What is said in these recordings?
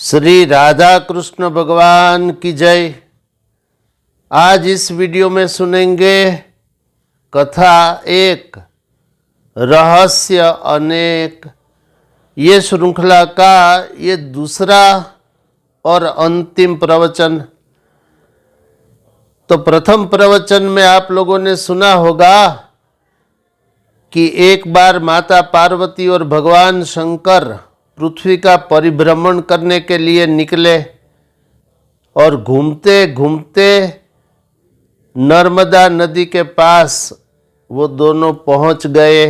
श्री राधा कृष्ण भगवान की जय। आज इस वीडियो में सुनेंगे कथा एक, रहस्य अनेक। ये श्रृंखला का ये दूसरा और अंतिम प्रवचन। तो प्रथम प्रवचन में आप लोगों ने सुना होगा कि एक बार माता पार्वती और भगवान शंकर पृथ्वी का परिभ्रमण करने के लिए निकले और घूमते घूमते नर्मदा नदी के पास वो दोनों पहुंच गए।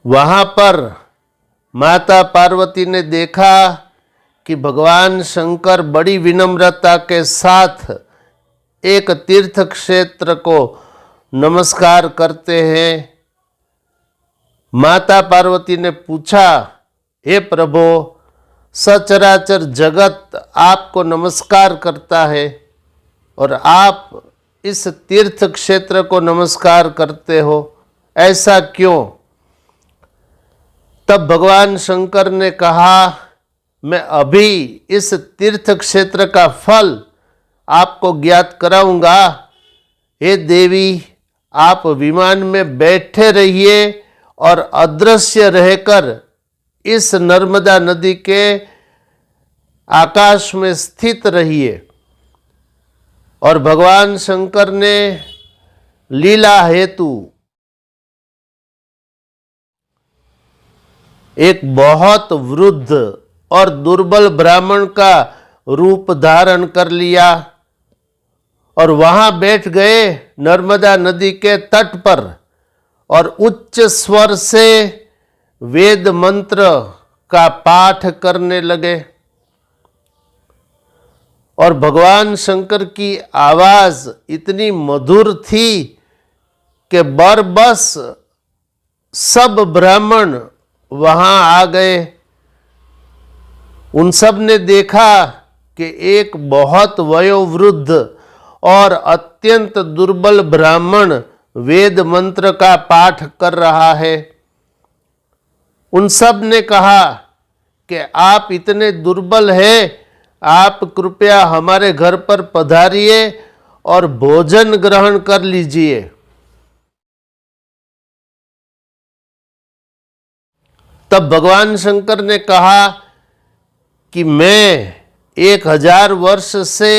वहाँ पर माता पार्वती ने देखा कि भगवान शंकर बड़ी विनम्रता के साथ एक तीर्थ क्षेत्र को नमस्कार करते हैं। माता पार्वती ने पूछा, हे प्रभु, सचराचर जगत आपको नमस्कार करता है और आप इस तीर्थ क्षेत्र को नमस्कार करते हो, ऐसा क्यों? तब भगवान शंकर ने कहा, मैं अभी इस तीर्थ क्षेत्र का फल आपको ज्ञात कराऊंगा। हे देवी, आप विमान में बैठे रहिए और अदृश्य रहकर इस नर्मदा नदी के आकाश में स्थित रहिए। और भगवान शंकर ने लीला हेतु एक बहुत वृद्ध और दुर्बल ब्राह्मण का रूप धारण कर लिया और वहां बैठ गए नर्मदा नदी के तट पर और उच्च स्वर से वेद मंत्र का पाठ करने लगे। और भगवान शंकर की आवाज इतनी मधुर थी कि बरबस सब ब्राह्मण वहां आ गए। उन सब ने देखा कि एक बहुत वयोवृद्ध और अत्यंत दुर्बल ब्राह्मण वेद मंत्र का पाठ कर रहा है। उन सब ने कहा कि आप इतने दुर्बल हैं, आप कृपया हमारे घर पर पधारिए और भोजन ग्रहण कर लीजिए। तब भगवान शंकर ने कहा कि मैं 1000 वर्ष से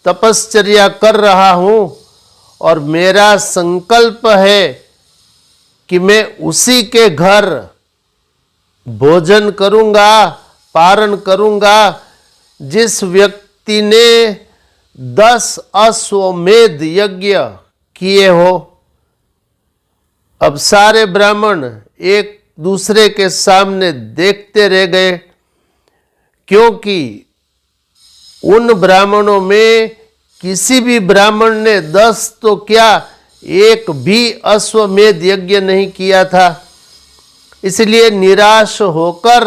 तपश्चर्या कर रहा हूं और मेरा संकल्प है कि मैं उसी के घर भोजन करूंगा, पारण करूंगा जिस व्यक्ति ने 10 अश्वमेध यज्ञ किए हो। अब सारे ब्राह्मण एक दूसरे के सामने देखते रह गए, क्योंकि उन ब्राह्मणों में किसी भी ब्राह्मण ने 10 तो क्या, एक भी अश्वमेध यज्ञ नहीं किया था। इसलिए निराश होकर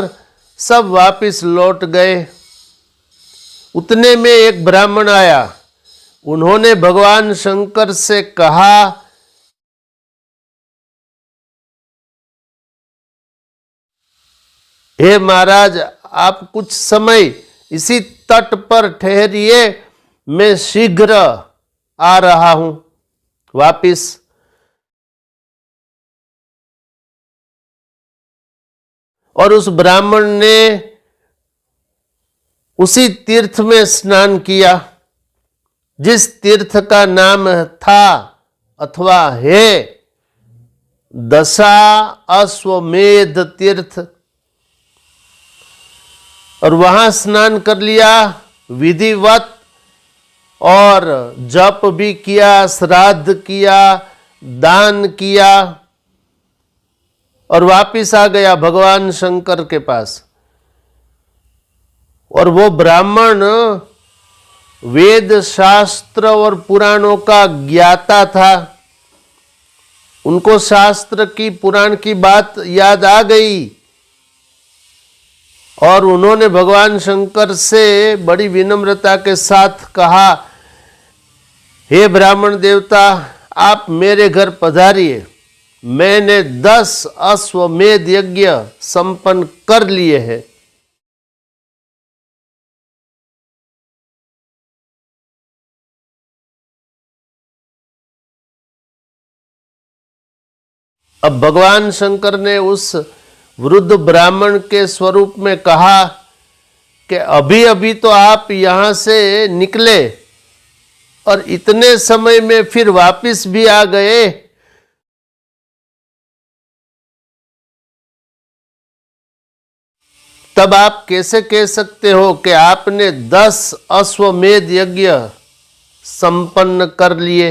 सब वापस लौट गए। उतने में एक ब्राह्मण आया। उन्होंने भगवान शंकर से कहा, हे महाराज, आप कुछ समय इसी तट पर ठहरिए, मैं शीघ्र आ रहा हूं वापिस। और उस ब्राह्मण ने उसी तीर्थ में स्नान किया जिस तीर्थ का नाम था अथवा है दशा अश्वमेध तीर्थ। और वहां स्नान कर लिया विधिवत, और जप भी किया, श्राद्ध किया, दान किया और वापिस आ गया भगवान शंकर के पास। और वो ब्राह्मण वेद शास्त्र और पुराणों का ज्ञाता था। उनको शास्त्र की, पुराण की बात याद आ गई और उन्होंने भगवान शंकर से बड़ी विनम्रता के साथ कहा, हे ब्राह्मण देवता, आप मेरे घर पधारिए, मैंने 10 अश्वमेध यज्ञ संपन्न कर लिए हैं। अब भगवान शंकर ने उस वृद्ध ब्राह्मण के स्वरूप में कहा कि अभी अभी तो आप यहां से निकले और इतने समय में फिर वापस भी आ गए। तब आप कैसे कह सकते हो कि आपने 10 अश्वमेध यज्ञ संपन्न कर लिए,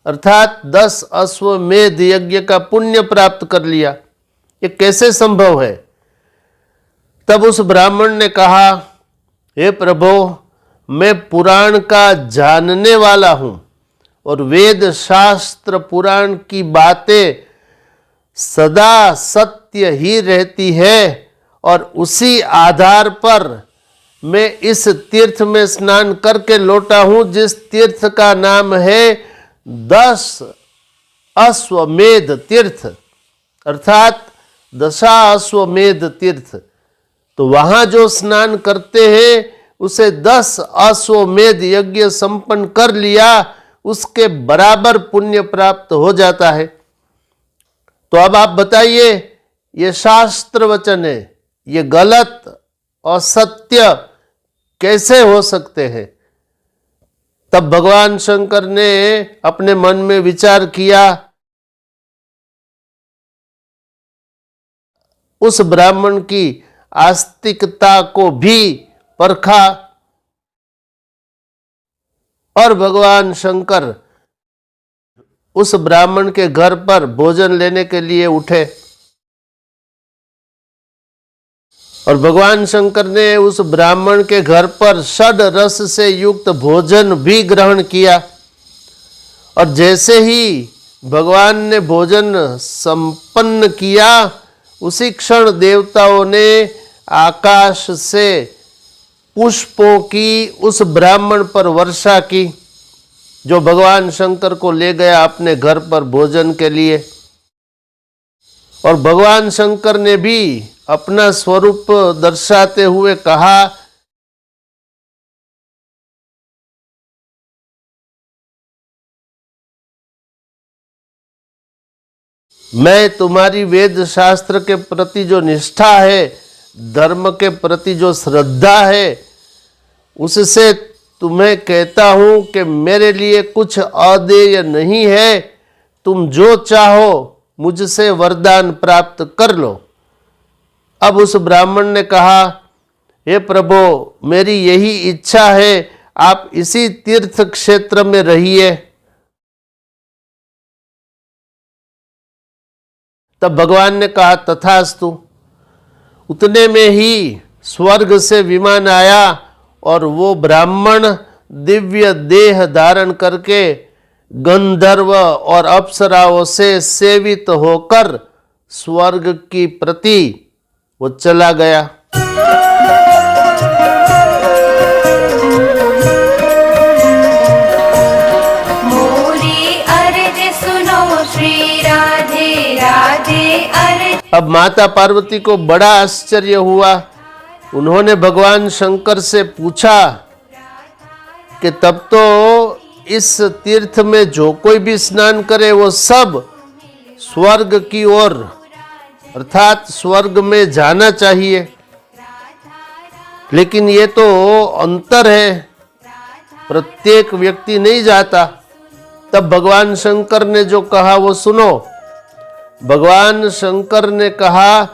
अर्थात 10 अश्वमेध यज्ञ का पुण्य प्राप्त कर लिया? ये कैसे संभव है? तब उस ब्राह्मण ने कहा, हे प्रभु, मैं पुराण का जानने वाला हूं और वेद शास्त्र पुराण की बातें सदा सत्य ही रहती है और उसी आधार पर मैं इस तीर्थ में स्नान करके लौटा हूं, जिस तीर्थ का नाम है 10 अश्वमेध तीर्थ, अर्थात दशा अश्वमेध तीर्थ। तो वहां जो स्नान करते हैं उसे 10 अश्वमेध यज्ञ संपन्न कर लिया, उसके बराबर पुण्य प्राप्त हो जाता है। तो अब आप बताइए, ये शास्त्र वचन है, ये गलत और सत्य कैसे हो सकते हैं? तब भगवान शंकर ने अपने मन में विचार किया, उस ब्राह्मण की आस्तिकता को भी परखा और भगवान शंकर उस ब्राह्मण के घर पर भोजन लेने के लिए उठे और भगवान शंकर ने उस ब्राह्मण के घर पर षड रस से युक्त भोजन भी ग्रहण किया। और जैसे ही भगवान ने भोजन संपन्न किया, उसी क्षण देवताओं ने आकाश से पुष्पों की उस ब्राह्मण पर वर्षा की, जो भगवान शंकर को ले गया अपने घर पर भोजन के लिए। और भगवान शंकर ने भी अपना स्वरूप दर्शाते हुए कहा, मैं तुम्हारी वेद शास्त्र के प्रति जो निष्ठा है, धर्म के प्रति जो श्रद्धा है, उससे तुम्हें कहता हूं कि मेरे लिए कुछ अदेय नहीं है। तुम जो चाहो मुझसे वरदान प्राप्त कर लो। अब उस ब्राह्मण ने कहा, हे प्रभु, मेरी यही इच्छा है, आप इसी तीर्थ क्षेत्र में रहिए। तब भगवान ने कहा, तथास्तु। उतने में ही स्वर्ग से विमान आया और वो ब्राह्मण दिव्य देह धारण करके गंधर्व और अप्सराओं से सेवित होकर स्वर्ग की प्रति वो चला गया। अब माता पार्वती को बड़ा आश्चर्य हुआ। उन्होंने भगवान शंकर से पूछा कि तब तो इस तीर्थ में जो कोई भी स्नान करे वो सब स्वर्ग की ओर, अर्थात स्वर्ग में जाना चाहिए, लेकिन ये तो अंतर है, प्रत्येक व्यक्ति नहीं जाता। तब भगवान शंकर ने जो कहा वो सुनो। भगवान शंकर ने कहा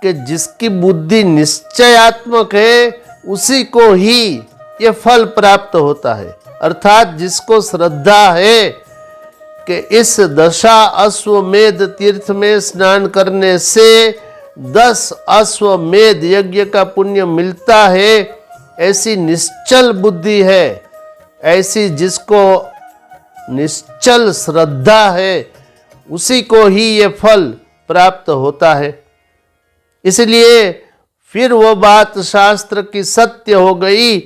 कि जिसकी बुद्धि निश्चयात्मक है उसी को ही ये फल प्राप्त होता है, अर्थात जिसको श्रद्धा है कि इस दशा अश्वमेध तीर्थ में स्नान करने से 10 अश्वमेध यज्ञ का पुण्य मिलता है, ऐसी निश्चल बुद्धि है, ऐसी जिसको निश्चल श्रद्धा है, उसी को ही ये फल प्राप्त होता है। इसलिए फिर वो बात शास्त्र की सत्य हो गई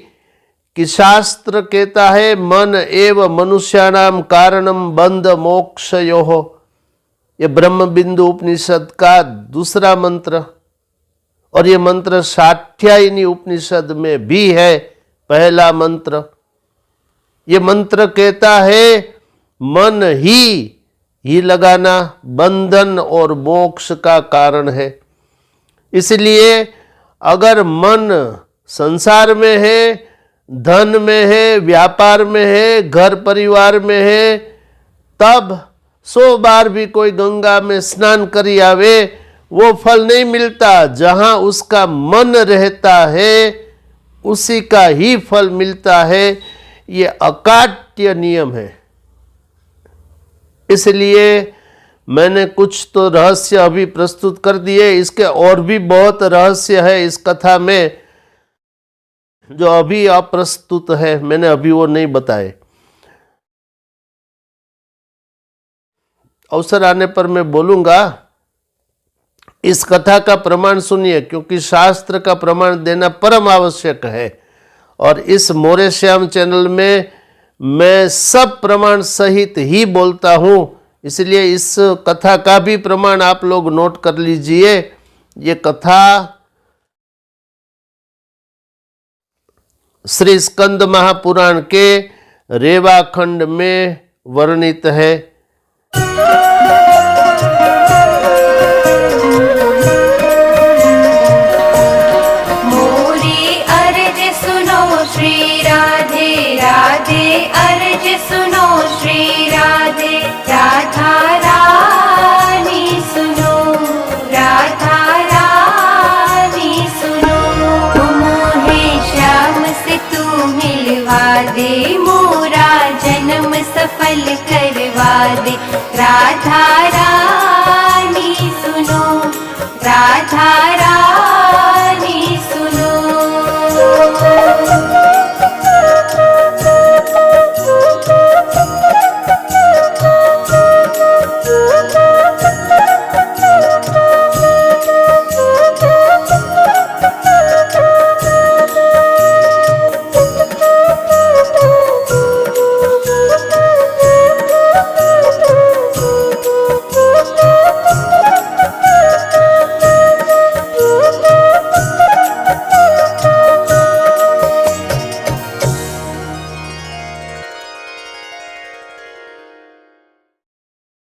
कि शास्त्र कहता है, मन एव मनुष्याणाम कारणम बंध मोक्षयोः। ये ब्रह्म बिंदु उपनिषद का दूसरा मंत्र, और ये मंत्र साठ्यायनी उपनिषद में भी है, पहला मंत्र। ये मंत्र कहता है मन ही ही लगाना बंधन और मोक्ष का कारण है। इसलिए अगर मन संसार में है, धन में है, व्यापार में है, घर परिवार में है, तब 100 बार भी कोई गंगा में स्नान करी आवे वो फल नहीं मिलता। जहां उसका मन रहता है उसी का ही फल मिलता है। ये अकाट्य नियम है। इसलिए मैंने कुछ तो रहस्य अभी प्रस्तुत कर दिए, इसके और भी बहुत रहस्य है इस कथा में जो अभी अप्रस्तुत है, मैंने अभी वो नहीं बताए। अवसर आने पर मैं बोलूंगा। इस कथा का प्रमाण सुनिए, क्योंकि शास्त्र का प्रमाण देना परम आवश्यक है। और इस मोरे श्याम चैनल में मैं सब प्रमाण सहित ही बोलता हूँ, इसलिए इस कथा का भी प्रमाण आप लोग नोट कर लीजिए। ये कथा श्री स्कंद महापुराण के रेवा खंड में वर्णित है। दे मोरा जन्म सफल करवा दे राधा रानी।